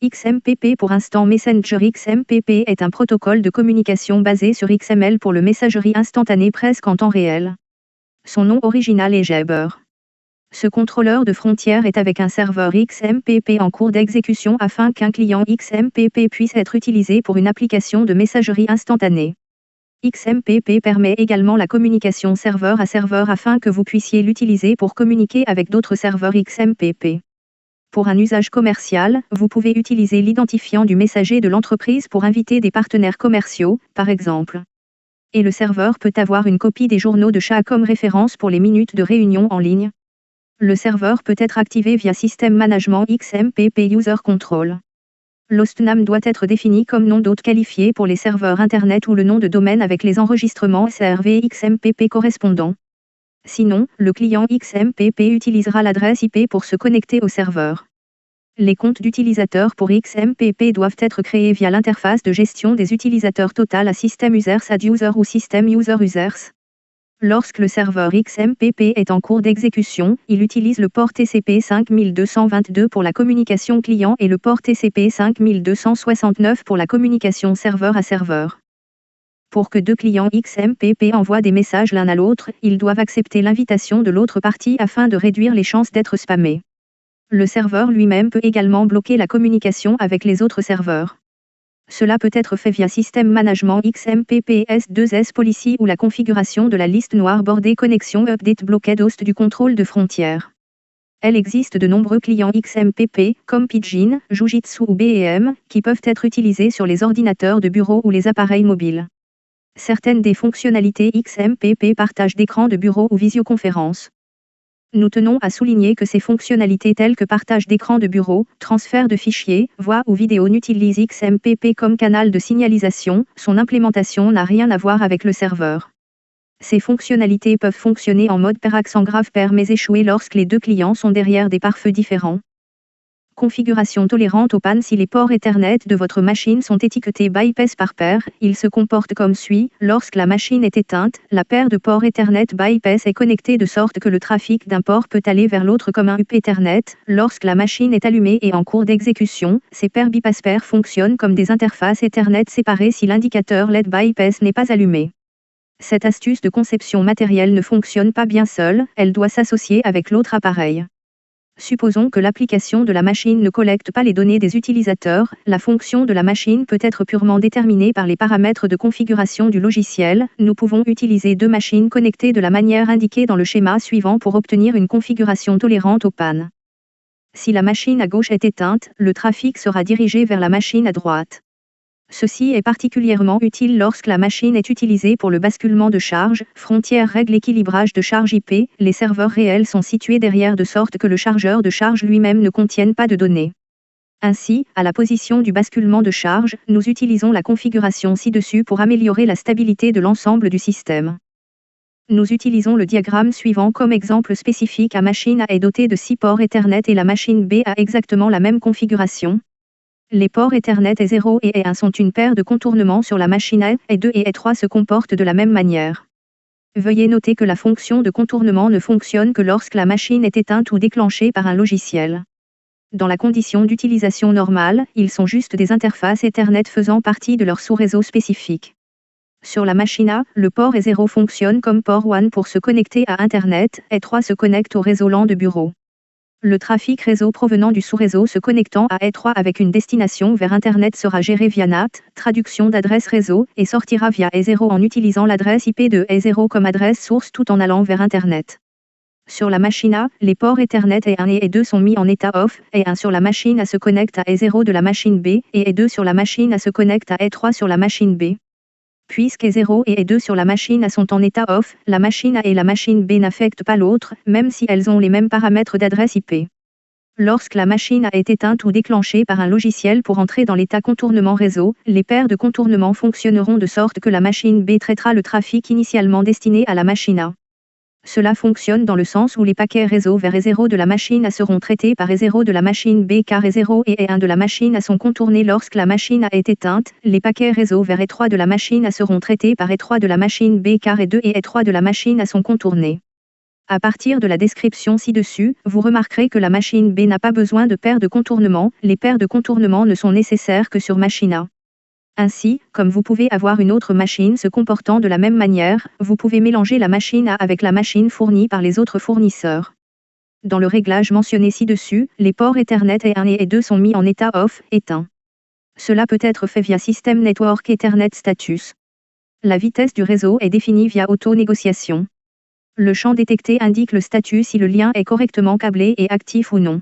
XMPP pour Instant Messenger. XMPP est un protocole de communication basé sur XML pour le messagerie instantanée presque en temps réel. Son nom original est Jabber. Ce contrôleur de frontière est avec un serveur XMPP en cours d'exécution afin qu'un client XMPP puisse être utilisé pour une application de messagerie instantanée. XMPP permet également la communication serveur à serveur afin que vous puissiez l'utiliser pour communiquer avec d'autres serveurs XMPP. Pour un usage commercial, vous pouvez utiliser l'identifiant du messager de l'entreprise pour inviter des partenaires commerciaux, par exemple. Et le serveur peut avoir une copie des journaux de chaque comme référence pour les minutes de réunion en ligne. Le serveur peut être activé via System Management XMPP User Control. L'hostname doit être défini comme nom d'hôte qualifié pour les serveurs Internet ou le nom de domaine avec les enregistrements SRV XMPP correspondants. Sinon, le client XMPP utilisera l'adresse IP pour se connecter au serveur. Les comptes d'utilisateurs pour XMPP doivent être créés via l'interface de gestion des utilisateurs Total à System Users Add User ou System User Users. Lorsque le serveur XMPP est en cours d'exécution, il utilise le port TCP 5222 pour la communication client et le port TCP 5269 pour la communication serveur à serveur. Pour que deux clients XMPP envoient des messages l'un à l'autre, ils doivent accepter l'invitation de l'autre partie afin de réduire les chances d'être spammés. Le serveur lui-même peut également bloquer la communication avec les autres serveurs. Cela peut être fait via System Management XMPP S2S Policy ou la configuration de la liste noire bordée Connection Update Blocked Host du contrôle de frontière. Il existe de nombreux clients XMPP, comme Pidgin, Jujitsu ou BEM, qui peuvent être utilisés sur les ordinateurs de bureau ou les appareils mobiles. Certaines des fonctionnalités XMPP partagent d'écran de bureau ou visioconférence. Nous tenons à souligner que ces fonctionnalités telles que partage d'écran de bureau, transfert de fichiers, voix ou vidéo n'utilisent XMPP comme canal de signalisation, son implémentation n'a rien à voir avec le serveur. Ces fonctionnalités peuvent fonctionner en mode pair accent grave pair mais échouer lorsque les deux clients sont derrière des pare-feux différents. Configuration tolérante aux pannes. Si les ports Ethernet de votre machine sont étiquetés bypass par paire, il se comporte comme suit. Lorsque la machine est éteinte, la paire de ports Ethernet bypass est connectée de sorte que le trafic d'un port peut aller vers l'autre comme un UP Ethernet. Lorsque la machine est allumée et en cours d'exécution, ces paires bypass paires fonctionnent comme des interfaces Ethernet séparées si l'indicateur LED bypass n'est pas allumé. Cette astuce de conception matérielle ne fonctionne pas bien seule, elle doit s'associer avec l'autre appareil. Supposons que l'application de la machine ne collecte pas les données des utilisateurs, la fonction de la machine peut être purement déterminée par les paramètres de configuration du logiciel. Nous pouvons utiliser deux machines connectées de la manière indiquée dans le schéma suivant pour obtenir une configuration tolérante aux pannes. Si la machine à gauche est éteinte, le trafic sera dirigé vers la machine à droite. Ceci est particulièrement utile lorsque la machine est utilisée pour le basculement de charge. Frontière règle équilibrage de charge IP. Les serveurs réels sont situés derrière de sorte que le chargeur de charge lui-même ne contienne pas de données. Ainsi, à la position du basculement de charge, nous utilisons la configuration ci-dessus pour améliorer la stabilité de l'ensemble du système. Nous utilisons le diagramme suivant comme exemple spécifique. La machine A est dotée de 6 ports Ethernet et la machine B a exactement la même configuration. Les ports Ethernet E0 et E1 sont une paire de contournements sur la machine A, E2 et E3 se comportent de la même manière. Veuillez noter que la fonction de contournement ne fonctionne que lorsque la machine est éteinte ou déclenchée par un logiciel. Dans la condition d'utilisation normale, ils sont juste des interfaces Ethernet faisant partie de leur sous-réseau spécifique. Sur la machine A, le port E0 fonctionne comme port 1 pour se connecter à Internet, E3 se connecte au réseau LAN de bureau. Le trafic réseau provenant du sous-réseau se connectant à E3 avec une destination vers Internet sera géré via NAT, traduction d'adresse réseau, et sortira via E0 en utilisant l'adresse IP de E0 comme adresse source tout en allant vers Internet. Sur la machine A, les ports Ethernet E1 et E2 sont mis en état off, E1 sur la machine A se connecte à E0 de la machine B, et E2 sur la machine A se connecte à E3 sur la machine B. Puisque E0 et E2 sur la machine A sont en état off, la machine A et la machine B n'affectent pas l'autre, même si elles ont les mêmes paramètres d'adresse IP. Lorsque la machine A est éteinte ou déclenchée par un logiciel pour entrer dans l'état contournement réseau, les paires de contournement fonctionneront de sorte que la machine B traitera le trafic initialement destiné à la machine A. Cela fonctionne dans le sens où les paquets réseau vers E0 de la machine A seront traités par E0 de la machine B car E0 et E1 de la machine A sont contournés lorsque la machine A est éteinte. Les paquets réseau vers E3 de la machine A seront traités par E3 de la machine B car E2 et E3 de la machine A sont contournés. À partir de la description ci-dessus, vous remarquerez que la machine B n'a pas besoin de paires de contournements, les paires de contournements ne sont nécessaires que sur machine A. Ainsi, comme vous pouvez avoir une autre machine se comportant de la même manière, vous pouvez mélanger la machine A avec la machine fournie par les autres fournisseurs. Dans le réglage mentionné ci-dessus, les ports Ethernet E1 et E2 sont mis en état off, éteint. Cela peut être fait via System Network Ethernet Status. La vitesse du réseau est définie via auto-négociation. Le champ détecté indique le statut si le lien est correctement câblé et actif ou non.